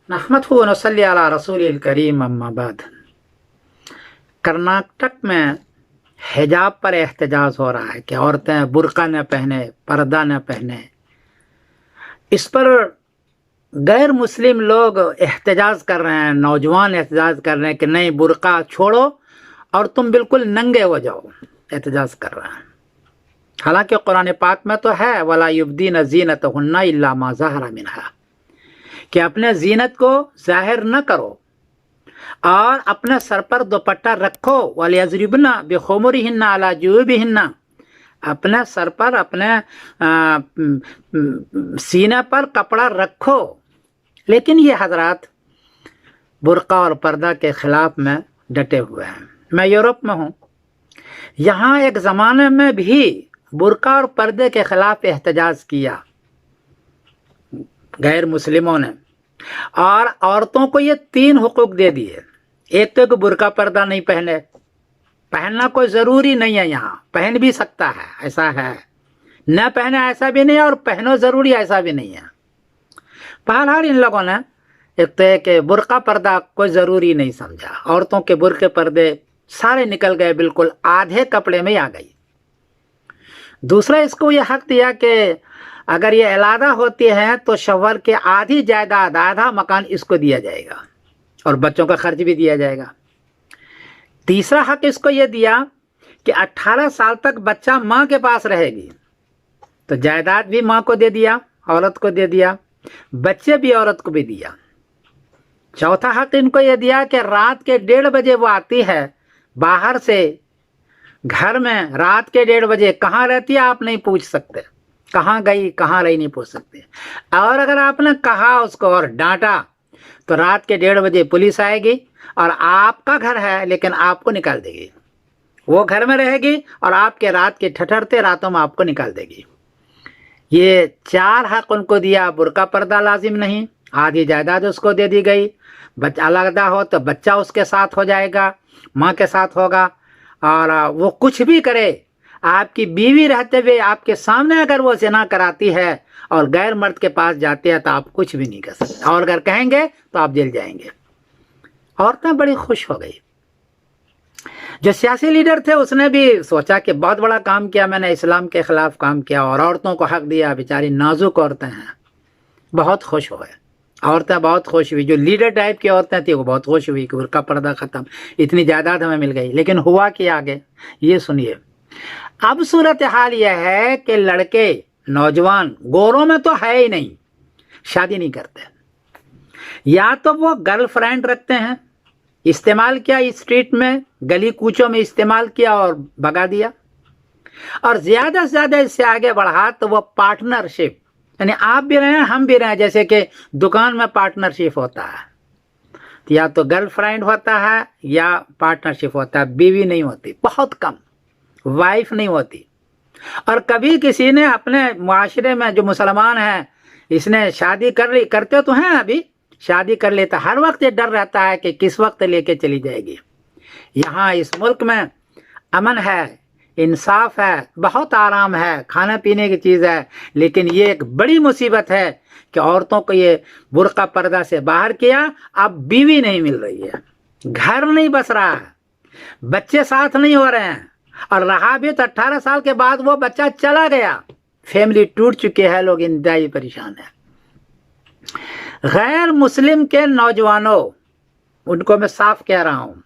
नहमदहु व नसल्ली अला रसूलिल करीम अम्मा बाद। कर्नाटक में हिजाब पर एहतजाज हो रहा है कि औरतें बुर्का न पहने, पर्दा न पहने। इस पर गैर मुस्लिम लोग एहतजाज कर रहे हैं, नौजवान एहतजाज कर रहे हैं कि नहीं, बुर्का छोड़ो और तुम बिल्कुल नंगे हो जाओ, एहतजाज कर रहे हैं। हालांकि कुरान पाक में तो है वला युब्दीन ज़ीनतहुन्ना इल्ला मा ज़हरा मिनहा, कि अपने जीनत को जाहिर न करो और अपने सर पर दुपट्टा रखो। वलियज़रिबना बिखुमुरिहिन्ना अला जुयूबिहिन्ना, अपने सर पर, अपने सीने पर कपड़ा रखो। लेकिन ये हजरात बुर्का और पर्दा के खिलाफ में डटे हुए हैं। मैं यूरोप में हूँ, यहाँ एक ज़माने में भी बुर्का और पर्दे के खिलाफ एहतजाज किया गैर मुस्लिमों ने, और औरतों को ये 3 हुकूक दे दिए। एक तो कि बुर्का पर्दा नहीं पहने, पहनना कोई ज़रूरी नहीं है, यहाँ पहन भी सकता है, ऐसा है, न पहने ऐसा भी नहीं है, और पहनो ज़रूरी ऐसा भी नहीं है। बहरहाल इन लोगों ने एक तो कि बुर्का पर्दा कोई ज़रूरी नहीं समझा, औरतों के बुर्के पर्दे सारे निकल गए, बिल्कुल आधे कपड़े में आ गई। दूसरा, इसको यह हक दिया कि अगर ये इलादा होती है तो शौहर के आधी जायदाद, आधा मकान इसको दिया जाएगा और बच्चों का खर्च भी दिया जाएगा। तीसरा हक इसको ये दिया कि 18 साल तक बच्चा माँ के पास रहेगी, तो जायदाद भी माँ को दे दिया, औरत को दे दिया, बच्चे भी औरत को भी दिया। चौथा हक इनको ये दिया कि रात के 1:30 बजे वो आती है बाहर से घर में, रात के 1:30 बजे कहाँ रहती है आप नहीं पूछ सकते, कहाँ गई कहाँ रही नहीं पूछ सकते। और अगर आपने कहा उसको और डांटा तो रात के 1:30 बजे पुलिस आएगी और आपका घर है लेकिन आपको निकाल देगी। वो घर में रहेगी और आपके रात के ठठरते रातों में आपको निकाल देगी। ये 4 हक उनको दिया। बुर्का पर्दा लाजिम नहीं, आधी जायदाद उसको दे दी गई, बच्चा अलग हो तो बच्चा उसके साथ हो जाएगा, माँ के साथ होगा, और वो कुछ भी करे, आपकी बीवी रहते हुए आपके सामने अगर वो ज़िना कराती है और गैर मर्द के पास जाती है तो आप कुछ भी नहीं कर सकते, और अगर कहेंगे तो आप जेल जाएंगे। औरतें बड़ी खुश हो गई। जो सियासी लीडर थे उसने भी सोचा कि बहुत बड़ा काम किया मैंने, इस्लाम के खिलाफ काम किया और औरतों को हक दिया। बेचारी नाजुक औरतें हैं, बहुत खुश हुए, औरतें बहुत खुश हुई। जो लीडर टाइप की औरतें थी वो बहुत खुश हुई कि बुर्का पर्दा ख़त्म, इतनी जायदाद हमें मिल गई। लेकिन हुआ कि आगे ये सुनिए। अब सूरत हाल यह है कि लड़के, नौजवान, गोरों में तो है ही नहीं, शादी नहीं करते, या तो वो गर्लफ्रेंड रखते हैं, इस्तेमाल किया स्ट्रीट में, गली कूचों में इस्तेमाल किया और भगा दिया, और ज़्यादा से ज़्यादा इससे आगे बढ़ा तो वो पार्टनरशिप, यानी आप भी रहें हम भी रहें, जैसे कि दुकान में पार्टनरशिप होता है, या तो गर्लफ्रेंड होता है या पार्टनरशिप होता है, बीवी नहीं होती, बहुत कम, वाइफ नहीं होती। और कभी किसी ने अपने माशरे में जो मुसलमान हैं, इसने शादी कर ली, करते तो हैं अभी, शादी कर लेता, हर वक्त ये डर रहता है कि किस वक्त लेके चली जाएगी। यहाँ इस मुल्क में अमन है, इंसाफ है, बहुत आराम है, खाने पीने की चीज़ है, लेकिन ये एक बड़ी मुसीबत है कि औरतों को ये बुर्का पर्दा से बाहर किया। अब बीवी नहीं मिल रही है, घर नहीं बस रहा है, बच्चे साथ नहीं हो रहे हैं, और रहा भी तो 18 साल के बाद वो बच्चा चला गया, फैमिली टूट चुकी है, लोग इंतहाई परेशान है। गैर मुस्लिम के नौजवानों, उनको मैं साफ कह रहा हूँ,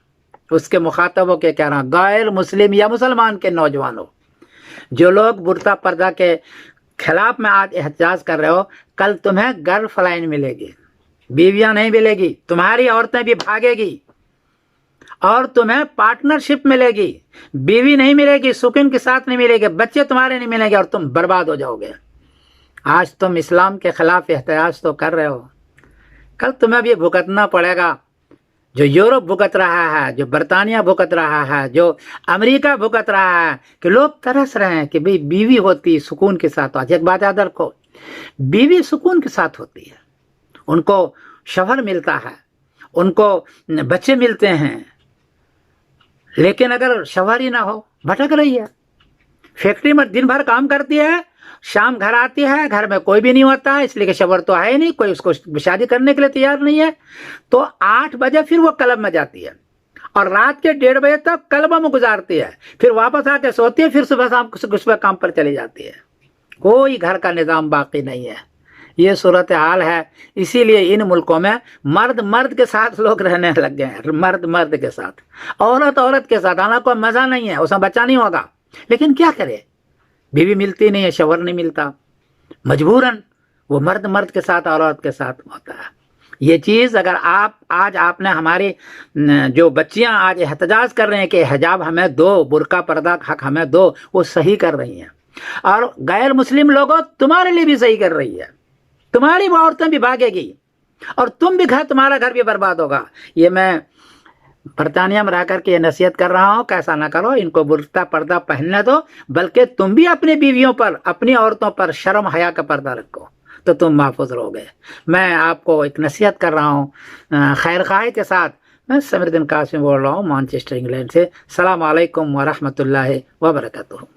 उसके मुखातबों के कह रहा हूँ, गैर मुस्लिम या मुसलमान के नौजवानों, जो लोग बुर्का पर्दा के खिलाफ में आज एहतजाज कर रहे हो, कल तुम्हें गर्लफ्रेंड मिलेगी, बीवियां नहीं मिलेगी, तुम्हारी औरतें भी भागेगी और तुम्हें पार्टनरशिप मिलेगी, बीवी नहीं मिलेगी, सुकून के साथ नहीं मिलेगी, बच्चे तुम्हारे नहीं मिलेंगे और तुम बर्बाद हो जाओगे। आज तुम इस्लाम के खिलाफ एहतजाज तो कर रहे हो, कल तुम्हें भी भुगतना पड़ेगा। जो यूरोप भुगत रहा है, जो बरतानिया भुगत रहा है, जो अमेरिका भुगत रहा है, कि लोग तरस रहे हैं कि भाई बीवी होती सुकून के साथ। आज एक बात याद रखो, बीवी सुकून के साथ होती है, उनको शौहर मिलता है, उनको बच्चे मिलते हैं, लेकिन अगर शौहर ही ना हो, भटक रही है, फैक्ट्री में दिन भर काम करती है शाम घर आती है, घर में कोई भी नहीं होता है, इसलिए कि शवर तो है नहीं, कोई उसको शादी करने के लिए तैयार नहीं है, तो 8 बजे फिर वो क्लब में जाती है और रात के 1:30 बजे तक क्लब में गुजारती है, फिर वापस आके सोती है, फिर सुबह शाम सुबह काम पर चली जाती है। कोई घर का निज़ाम बाकी नहीं है। ये सूरत हाल है। इसीलिए इन मुल्कों में मर्द मर्द के साथ लोग रहने लग गए हैं, मर्द मर्द के साथ, औरत औरत के साथ। हालांकि कोई मज़ा नहीं है, उसमें बच्चा नहीं होगा, लेकिन क्या करे, बीवी मिलती नहीं है, शवर नहीं मिलता, मजबूरन वो मर्द मर्द के साथ औरत के साथ होता है। ये चीज़ अगर आज आपने हमारी जो बच्चियां आज एहतजाज कर रहे हैं कि हिजाब हमें दो, बुर्का पर्दा हक हमें दो, वो सही कर रही हैं। और गैर मुस्लिम लोगों तुम्हारे लिए भी सही कर रही है, तुम्हारी वो औरतें भी भागेगी और तुम भी तुम्हारा घर भी बर्बाद होगा। ये मैं बरतानिया में रह करके ये नसीहत कर रहा हूँ, कैसा ना करो, इनको बुर्का पर्दा पहनने दो, बल्कि तुम भी अपनी बीवियों पर, अपनी औरतों पर शर्म हया का पर्दा रखो, तो तुम महफूज रहोगे। मैं आपको एक नसीहत कर रहा हूँ खैर ख्वाही के साथ। मैं समीरुद्दीन कासिम बोल रहा हूँ, मैनचेस्टर इंग्लैंड से। सलाम अलैकुम व रहमतुल्लाहि व बरकातुहू।